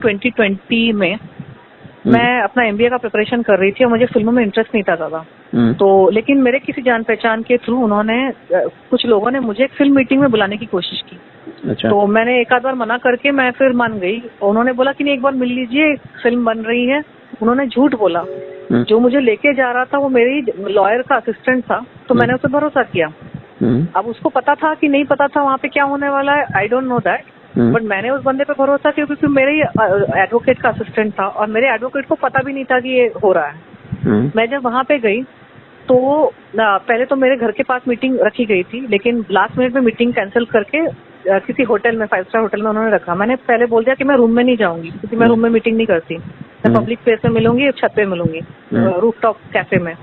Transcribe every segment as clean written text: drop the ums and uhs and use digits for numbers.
2020 में मैं अपना MBA का प्रिपरेशन कर रही थी और मुझे फिल्मों में इंटरेस्ट नहीं था ज्यादा। तो लेकिन मेरे किसी जान पहचान के थ्रू उन्होंने कुछ लोगों ने मुझे एक फिल्म मीटिंग में बुलाने की कोशिश की। अच्छा। तो मैंने एक आध बार मना करके मैं फिर मान गई। उन्होंने बोला कि नहीं एक बार मिल लीजिए, फिल्म बन रही है। उन्होंने झूठ बोला। जो मुझे लेके जा रहा था वो मेरी लॉयर का असिस्टेंट था, तो मैंने उसे भरोसा किया। अब उसको पता था कि नहीं पता था वहाँ पे क्या होने वाला है, I don't know that, but मैंने उस बंदे पे भरोसा किया क्योंकि मेरे ही एडवोकेट का असिस्टेंट था और मेरे एडवोकेट को पता भी नहीं था कि ये हो रहा है। मैं जब वहाँ पे गई तो पहले तो मेरे घर के पास मीटिंग रखी गई थी, लेकिन लास्ट मिनट में मीटिंग कैंसिल करके किसी होटल में, 5 स्टार होटल में उन्होंने रखा। मैंने पहले बोल दिया कि मैं रूम में नहीं जाऊंगी क्योंकि मैं रूम में मीटिंग नहीं करती, मैं पब्लिक प्लेस में मिलूंगी, छत पे मिलूंगी, रूफटॉप कैफे में।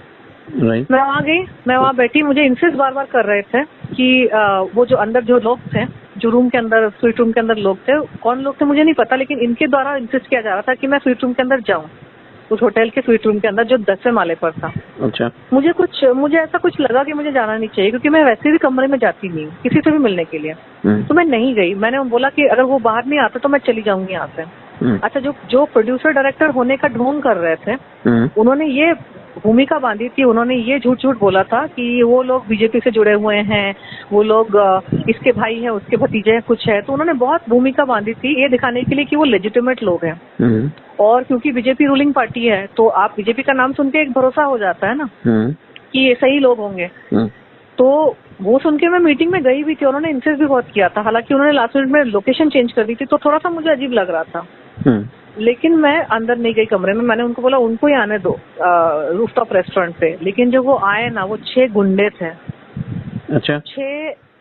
मैं वहाँ गई, मैं वहाँ बैठी, मुझे इंसिस्ट बार बार कर रहे थे कि वो जो अंदर जो लोग थे, जो रूम के अंदर, स्वीट रूम के अंदर लोग थे, कौन लोग थे मुझे नहीं पता, लेकिन इनके द्वारा इंसिस्ट किया जा रहा था कि मैं स्वीट रूम के अंदर जाऊँ, उस होटल के स्वीट रूम के अंदर जो 10वें माले पर था। अच्छा। मुझे ऐसा कुछ लगा कि मुझे जाना नहीं चाहिए क्योंकि मैं वैसे भी कमरे में जाती नहीं किसी से भी मिलने के लिए। तो मैं नहीं गई। मैंने बोला कि अगर वो बाहर नहीं आता तो मैं चली जाऊंगी यहाँ से। अच्छा, जो प्रोड्यूसर डायरेक्टर होने का ढोंग कर रहे थे, उन्होंने ये भूमिका बांधी थी, उन्होंने ये झूठ बोला था कि वो लोग बीजेपी से जुड़े हुए हैं, वो लोग इसके भाई हैं, उसके भतीजे हैं, कुछ है। तो उन्होंने बहुत भूमिका बांधी थी ये दिखाने के लिए कि वो लेजिटिमेट लोग हैं। और क्योंकि बीजेपी रूलिंग पार्टी है तो आप बीजेपी का नाम सुन के एक भरोसा हो जाता है ना कि ये सही लोग होंगे। तो वो सुन के मैं मीटिंग में गई भी थी, उन्होंने इंसिस्ट भी बहुत किया था। हालांकि उन्होंने लास्ट मिनट में लोकेशन चेंज कर दी थी तो थोड़ा सा मुझे अजीब लग रहा था। लेकिन मैं अंदर नहीं गई कमरे में। मैंने उनको बोला उनको ही आने दो रूफटॉप रेस्टोरेंट पे। लेकिन जब वो आए ना, वो 6 गुंडे थे। अच्छा।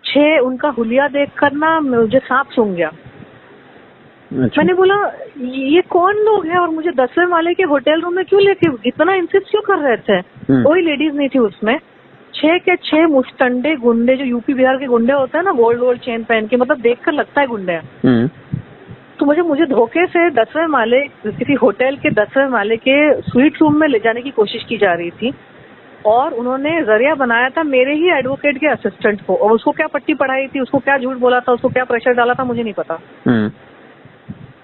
6 उनका हुलिया देखकर ना मुझे सांप सूंघ गया। अच्छा। मैंने बोला ये कौन लोग हैं और मुझे 10वें माले के होटल रूम में क्यों लेके इतना इंसिस्ट क्यों कर रहे थे? कोई लेडीज नहीं थी उसमें। 6 के 6 मुस्टंडे गुंडे, जो यूपी बिहार के गुंडे होते हैं ना, गोल्ड चेन पहन के, मतलब देखकर लगता है गुंडे। तो मुझे धोखे से 10वें माले, किसी होटल के 10वें माले के स्वीट रूम में ले जाने की कोशिश की जा रही थी और उन्होंने जरिया बनाया था मेरे ही एडवोकेट के असिस्टेंट को। और उसको क्या पट्टी पढ़ाई थी, उसको क्या झूठ बोला था, उसको क्या प्रेशर डाला था, मुझे नहीं पता।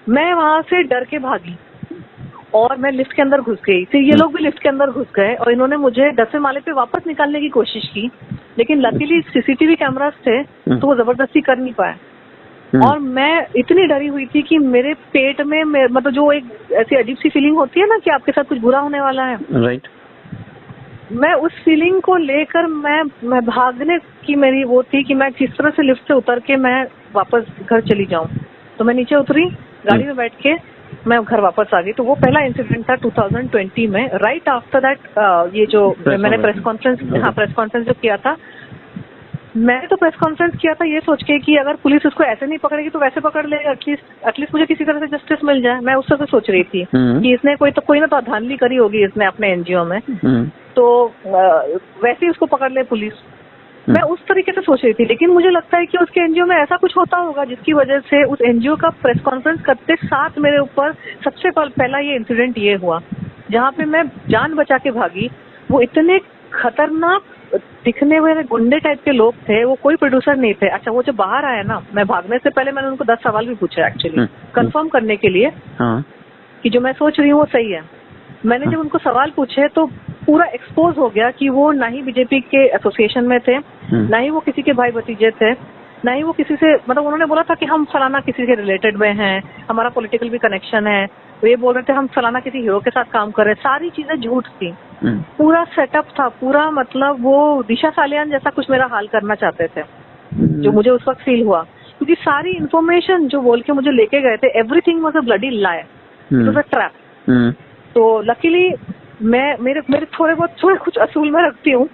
मैं वहां से डर के भागी और मैं लिफ्ट के अंदर घुस गई। फिर ये लोग भी लिफ्ट के अंदर घुस गए और इन्होंने मुझे 10वें माले पे वापस निकालने की कोशिश की, लेकिन लकीली CCTV कैमरास थे तो वो जबरदस्ती कर नहीं पाए। और मैं इतनी डरी हुई थी कि मेरे पेट में मतलब जो एक ऐसी अजीब सी फीलिंग होती है ना कि आपके साथ कुछ बुरा होने वाला है, राइट। मैं उस फीलिंग को लेकर मैं भागने की मेरी वो थी कि मैं किस तरह से लिफ्ट से उतर के मैं वापस घर चली जाऊं। तो मैं नीचे उतरी, गाड़ी में बैठ के मैं घर वापस आ गई। तो वो पहला इंसिडेंट था 2020 में। राइट आफ्टर दैट ये जो मैंने प्रेस कॉन्फ्रेंस जो किया था, मैंने तो प्रेस कॉन्फ्रेंस किया था ये सोच के कि अगर पुलिस उसको ऐसे नहीं पकड़ेगी तो वैसे पकड़ लेगा, एटलीस्ट मुझे किसी तरह से जस्टिस मिल जाए। मैं उस तरह से सोच रही थी कि इसने कोई ना तो धांधली करी होगी इसने अपने NGO में, तो वैसे ही उसको पकड़ ले पुलिस। मैं उस तरीके से सोच रही थी, लेकिन मुझे लगता है कि उसके NGO में ऐसा कुछ होता होगा जिसकी वजह से उस NGO का प्रेस कॉन्फ्रेंस करते साथ मेरे ऊपर सबसे पहला ये इंसिडेंट ये हुआ, जहाँ पे मैं जान बचा के भागी। वो इतने खतरनाक दिखने वाले गुंडे टाइप के लोग थे, वो कोई प्रोड्यूसर नहीं थे। अच्छा, वो जब बाहर आया ना, मैं भागने से पहले मैंने उनको 10 सवाल भी पूछे एक्चुअली, कंफर्म करने के लिए कि जो मैं सोच रही हूँ वो सही है। मैंने जब उनको सवाल पूछे तो पूरा एक्सपोज हो गया कि वो ना ही बीजेपी के एसोसिएशन में थे, ना ही वो किसी के भाई भतीजे थे, ना ही वो किसी से, मतलब उन्होंने बोला था कि हम फलाना किसी के रिलेटेड में हैं, हमारा पॉलिटिकल भी कनेक्शन है। तो ये बोल रहे थे हम फलाना किसी हीरो के साथ काम कर रहे हैं। सारी चीजें झूठ थी। पूरा सेटअप था, पूरा मतलब वो दिशा सालियान जैसा कुछ मेरा हाल करना चाहते थे, जो मुझे उस वक्त फील हुआ। क्योंकि सारी इन्फॉर्मेशन जो बोल के मुझे लेके गए थे, everything was a bloody lie, it was a trap. तो लकीली मेरे थोड़े कुछ असूल में रखती हूँ,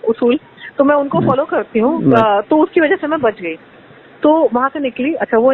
तो मैं उनको फॉलो करती हूँ, तो उसकी वजह से मैं बच गई। तो वहां से निकली। अच्छा, वो